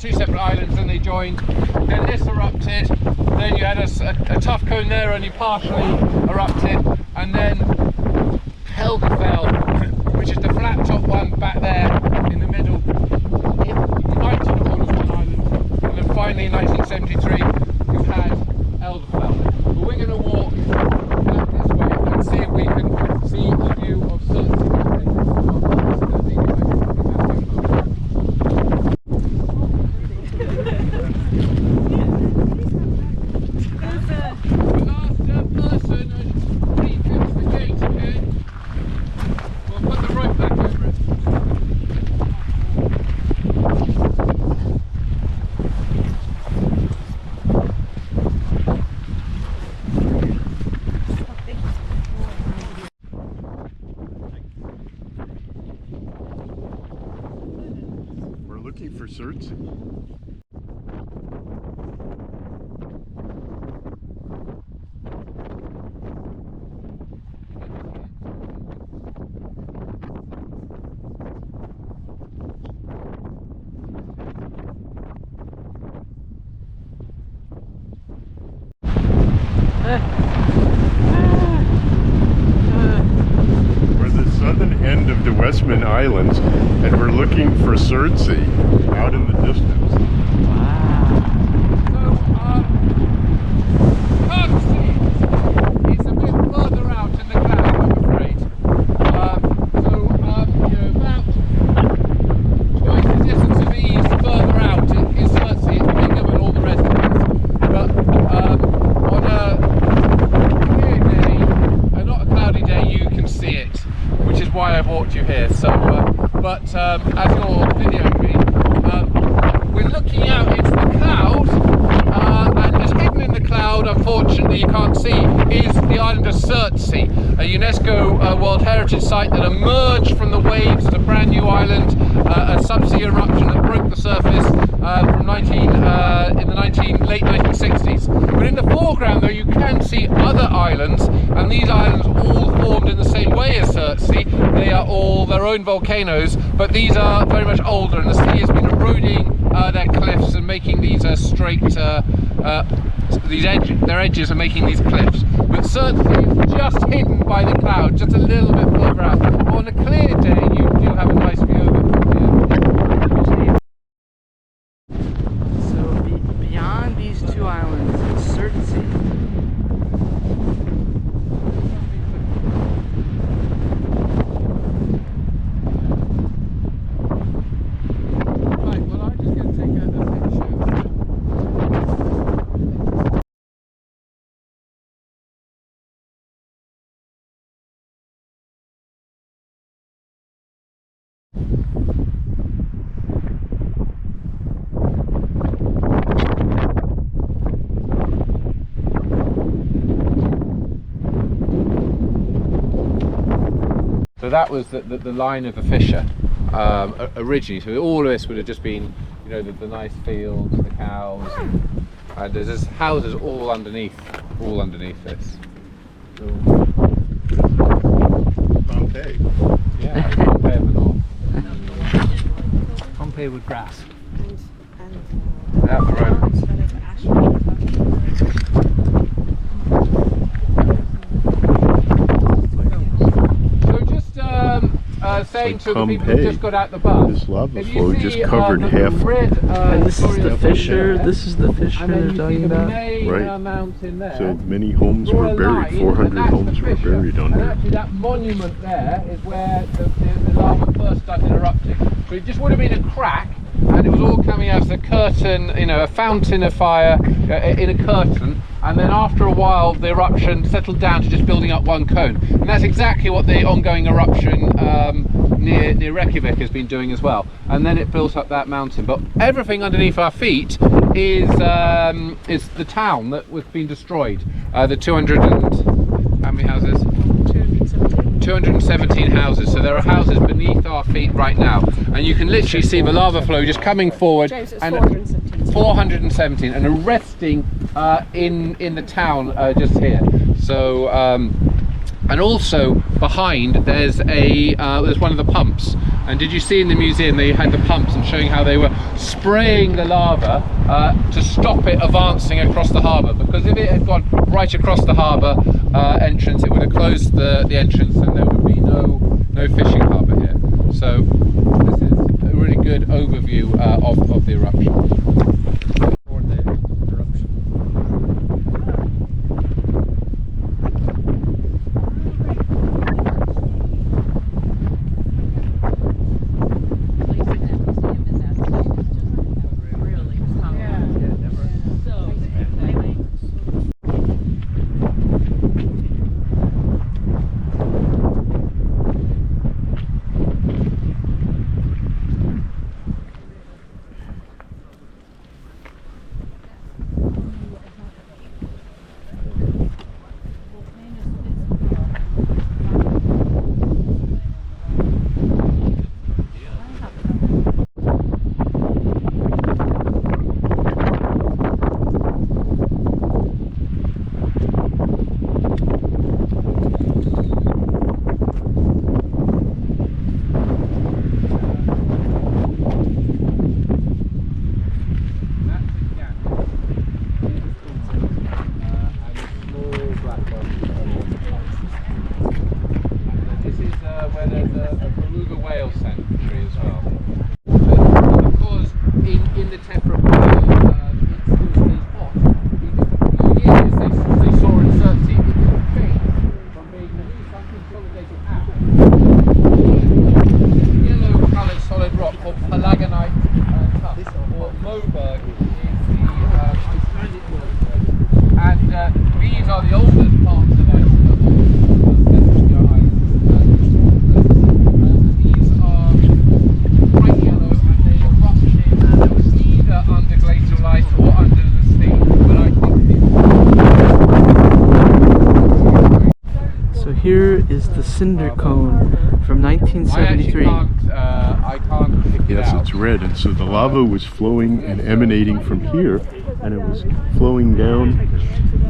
two separate islands, and they joined. Then this erupted. Then you had a tough cone there, only partially erupted, and then Helgafell, which is the flat top one back there in the middle. It united all as one island, and then finally in 1973 you had Elderfell. But we're going to walk back this way and see if we can see a view of Surtsey. Looking for Surtsey. We're the southern end of the Westman Islands, and we're looking for Surtsey out in the distance. It's a bit further out in the cloud, I'm afraid. About twice the distance of the east further out is Surtsey. It's bigger than all the rest of it. But on a clear day, not a cloudy day, you can see it, which is why I brought you here. So, as you're videoing me, we're looking out into the cloud, and just hidden in the cloud, unfortunately you can't see, is the island of Surtsey, a UNESCO World Heritage Site that emerged from the waves as a brand new island, a subsea eruption that broke the surface from in the late 1960s. But in the foreground though you can see other islands, and these islands all formed in the same way as Surtsey. They are all their own volcanoes, but these are very much older, and the sea has been eroding their cliffs and making these straight, their edges are making these cliffs. But Surtsey is just hidden by the cloud, just a little bit further out. On a clear day you do have a nice view of it from here. So beyond these two islands is Surtsey. So that was the line of the fissure originally. So all of this would have just been, you know, the nice fields, the cows, and there's just houses all underneath this. So, Pompeii. yeah, Pompeii of the north. Pompeii with grass. Out the road. Saying to the people who just got out the bus, this lava flow just covered half. And this is the fissure. This is the fissure they're talking about. Right. Mountain there. So many homes were buried. 400 homes were buried under. And actually, that monument there is where the lava first started erupting. So it just would have been a crack, and it was all coming out of the curtain, you know, a fountain of fire in a curtain. And then after a while the eruption settled down to just building up one cone, and that's exactly what the ongoing eruption near Reykjavik has been doing as well. And then it built up that mountain, but everything underneath our feet is the town that was being destroyed. The 200 and how many houses? 217 houses. So there are houses beneath our feet right now, and you can literally see the lava flow just coming forward. James, it's and 417. 417 and arresting in the town just here. So And also behind there's one of the pumps. And did you see in the museum they had the pumps and showing how they were spraying the lava to stop it advancing across the harbour? Because if it had gone right across the harbour entrance, it would have closed the entrance and there would be no fishing harbour here. So this is a really good overview of the eruption. Here is the cinder cone from 1973. I can't pick it Yes, out. it's red, and so the lava was flowing and emanating from here, and it was flowing down,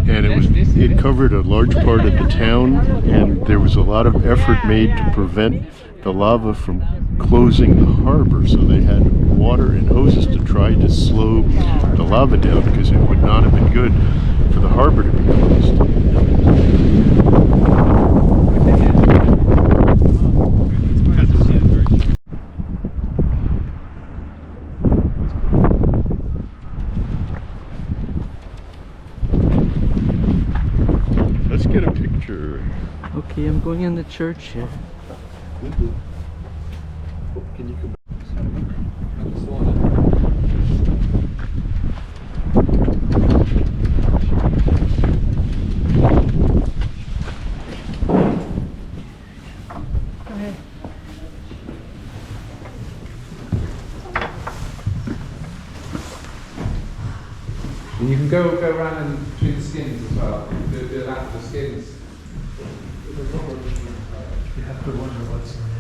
and it covered a large part of the town, and there was a lot of effort made to prevent the lava from closing the harbor, so they had water and hoses to try to slow the lava down, because it would not have been good for the harbor to be closed. Let's get a picture. Okay, I'm going in the church here. Can you come? And you can go around and between the skins as well. Do that for the skins. You have to wonder what's in there.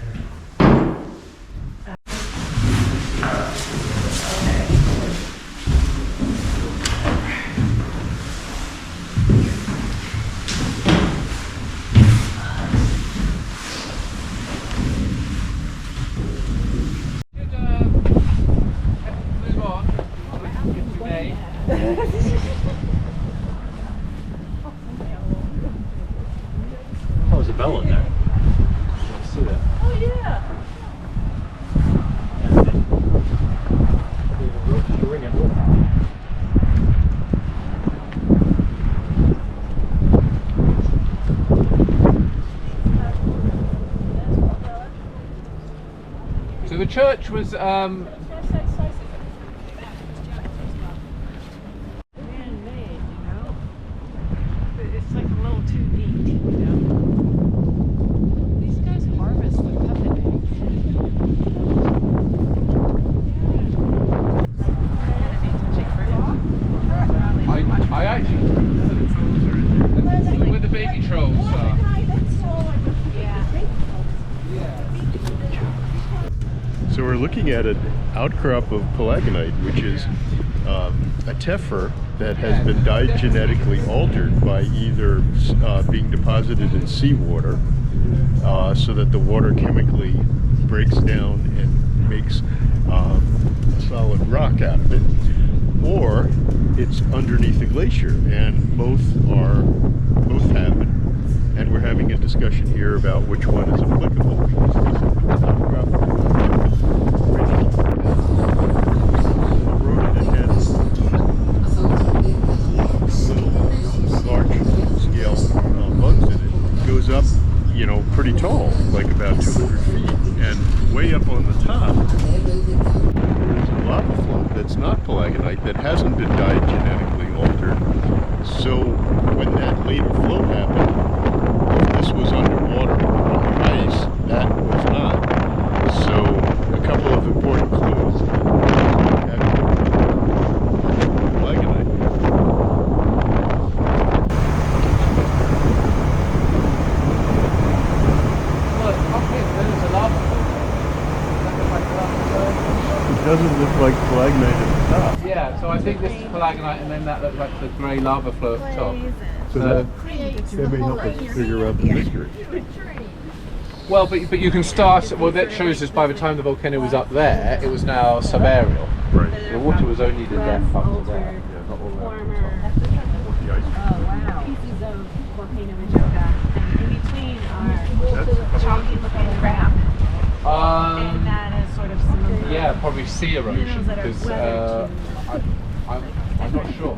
Oh, there's a bell in there. Let's see that. Oh yeah. So the church was Man-made, you know. It's like a little too neat, you know. These guys harvest the puppet eggs. I actually where the baby trolls are. So we're looking at an outcrop of palagonite, which is a tephra that has been diagenetically altered by either being deposited in seawater so that the water chemically breaks down and makes a solid rock out of it, or it's underneath a glacier, and both happen. And we're having a discussion here about which one is applicable. Up, you know, pretty tall, like about 200 feet, and way up on the top there's a lava flow that's not palagonite, that hasn't been diagenetically altered. So when that later flow happened, if this was underwater on ice, that was not. So a couple of important clues. Palagonite. It doesn't look like palagonite at the top. Yeah, so I think this is palagonite, and then that looks like the grey lava flow at the top. So that may help us figure out the mystery. Well, but you can start. Well, that shows us by the time the volcano was up there, it was now subaerial. Right. The water was only the depth up to there. Yeah, not all the way up to the top. Oh wow. Pieces of volcano majota, and in between are chalky looking crap. And that is sort of some of the Yeah, probably sea erosion, minerals that are because weathered to I'm not sure.